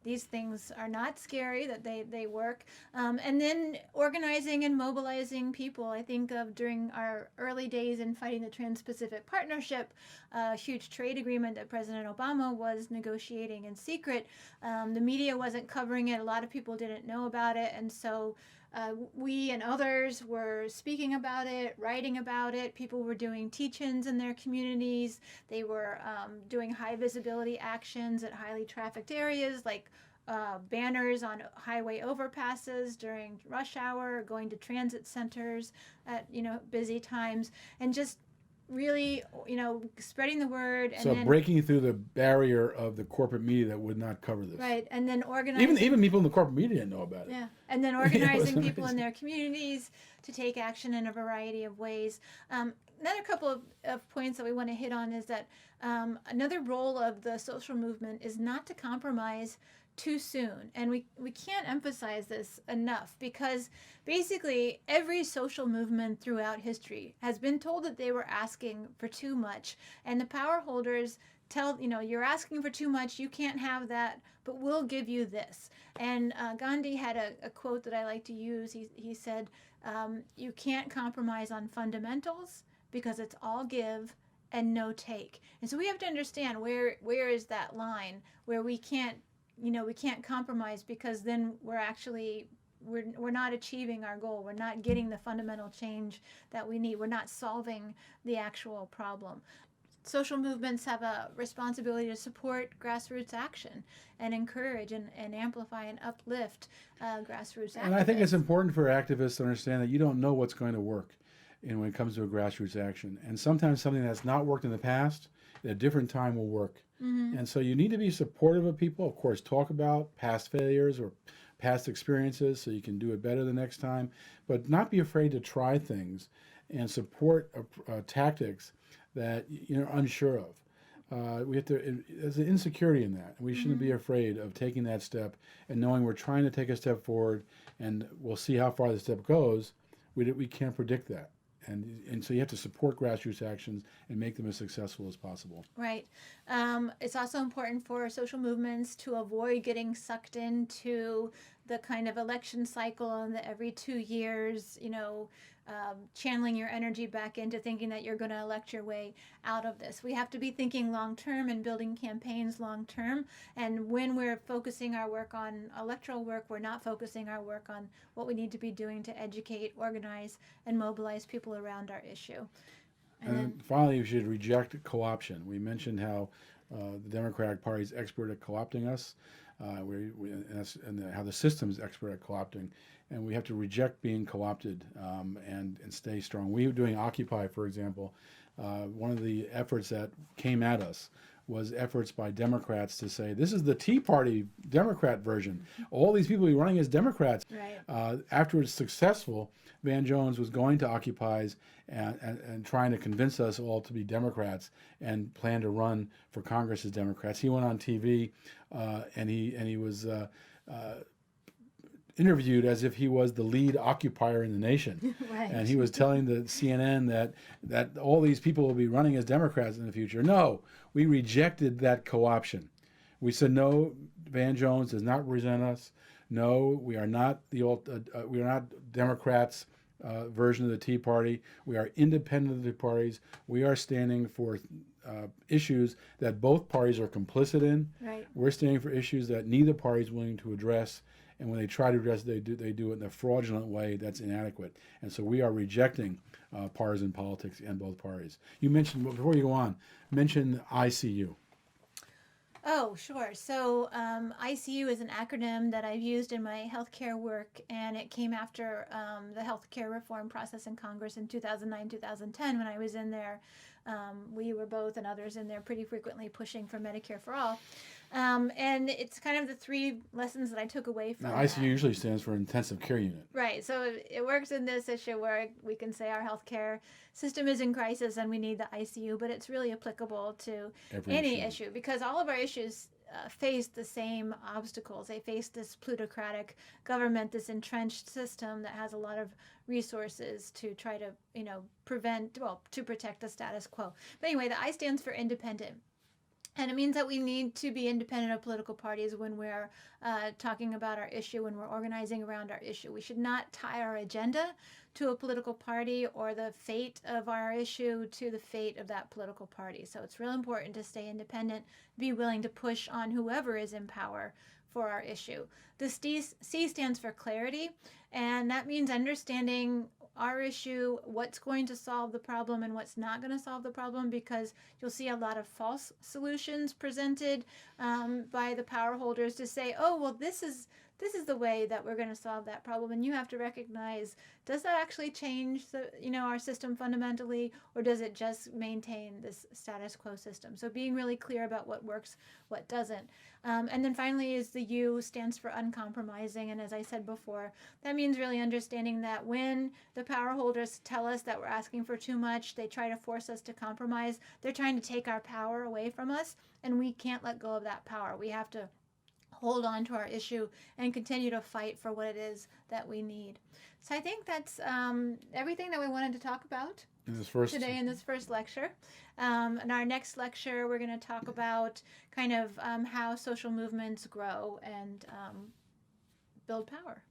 these things are not scary, that they work. And then organizing and mobilizing people. I think of during our early days in fighting the Trans-Pacific Partnership, a huge trade agreement that President Obama was negotiating in secret. The media wasn't covering it. A lot of people didn't know about it. And so we and others were speaking about it, writing about it. People were doing teach-ins in their communities. They were doing high visibility actions at highly trafficked areas, like banners on highway overpasses during rush hour, going to transit centers at busy times, and just really spreading the word. And so then, breaking through the barrier of the corporate media that would not cover this. Right, and then organizing. Even people in the corporate media didn't know about it. Yeah, and then organizing people in their communities to take action in a variety of ways. Another couple of points that we want to hit on is that another role of the social movement is not to compromise too soon. And we can't emphasize this enough, because basically every social movement throughout history has been told that they were asking for too much. And the power holders tell, you're asking for too much, you can't have that, but we'll give you this. And Gandhi had a quote that I like to use. He said, you can't compromise on fundamentals because it's all give and no take. And so we have to understand where is that line where we can't compromise, because then we're not achieving our goal. We're not getting the fundamental change that we need. We're not solving the actual problem. Social movements have a responsibility to support grassroots action and encourage and amplify and uplift grassroots activists. And I think it's important for activists to understand that you don't know what's going to work when it comes to a grassroots action. And sometimes something that's not worked in the past at a different time will work. Mm-hmm. And so you need to be supportive of people. Of course, talk about past failures or past experiences so you can do it better the next time, but not be afraid to try things and support tactics that you're unsure of. There's an insecurity in that. We shouldn't be afraid of taking that step and knowing we're trying to take a step forward, and we'll see how far the step goes. We can't predict that. And so you have to support grassroots actions and make them as successful as possible. Right. It's also important for social movements to avoid getting sucked into the kind of election cycle and the every 2 years, channeling your energy back into thinking that you're going to elect your way out of this. We have to be thinking long term and building campaigns long term. And when we're focusing our work on electoral work, we're not focusing our work on what we need to be doing to educate, organize, and mobilize people around our issue. And finally, we should reject co-option. We mentioned how the Democratic Party is expert at co-opting us, and how the system is expert at co-opting, and we have to reject being co-opted and stay strong. We were doing Occupy, for example. One of the efforts that came at us was efforts by Democrats to say, this is the Tea Party Democrat version. All these people will be running as Democrats. Right. After it's successful, Van Jones was going to Occupies and trying to convince us all to be Democrats and plan to run for Congress as Democrats. He went on TV and he was interviewed as if he was the lead occupier in the nation. Right. And he was telling the CNN that all these people will be running as Democrats in the future. No, we rejected that co-option. We said, no, Van Jones does not represent us. No, we are not we are not Democrats version of the Tea Party. We are independent of the parties. We are standing for issues that both parties are complicit in. Right. We're standing for issues that neither party is willing to address. And when they try to address it, they do it in a fraudulent way that's inadequate. And so we are rejecting partisan politics in both parties. You mentioned, before you go on, mention ICU. Oh, sure. So ICU is an acronym that I've used in my healthcare work, and it came after the healthcare reform process in Congress in 2009, 2010 when I was in there. We were both and others in there pretty frequently pushing for Medicare for all. And it's kind of the three lessons that I took away from Now, that. ICU usually stands for intensive care unit. Right. So it works in this issue where we can say our healthcare system is in crisis and we need the ICU, but it's really applicable to any issue because all of our issues face the same obstacles. They face this plutocratic government, this entrenched system that has a lot of resources to try to, to protect the status quo. But anyway, the I stands for independent. And it means that we need to be independent of political parties when we're talking about our issue, when we're organizing around our issue. We should not tie our agenda to a political party or the fate of our issue to the fate of that political party. So it's real important to stay independent, be willing to push on whoever is in power for our issue. The C stands for clarity, and that means understanding our issue, what's going to solve the problem and what's not going to solve the problem, because you'll see a lot of false solutions presented by the power holders to say, oh, well, this is the way that we're going to solve that problem. And you have to recognize, does that actually change our system fundamentally, or does it just maintain this status quo system? So being really clear about what works, what doesn't. And then finally is the U stands for uncompromising. And as I said before, that means really understanding that when the power holders tell us that we're asking for too much, they try to force us to compromise. They're trying to take our power away from us, and we can't let go of that power. We have to hold on to our issue and continue to fight for what it is that we need. So I think that's everything that we wanted to talk about today in this first lecture. In our next lecture, we're going to talk about kind of how social movements grow and build power.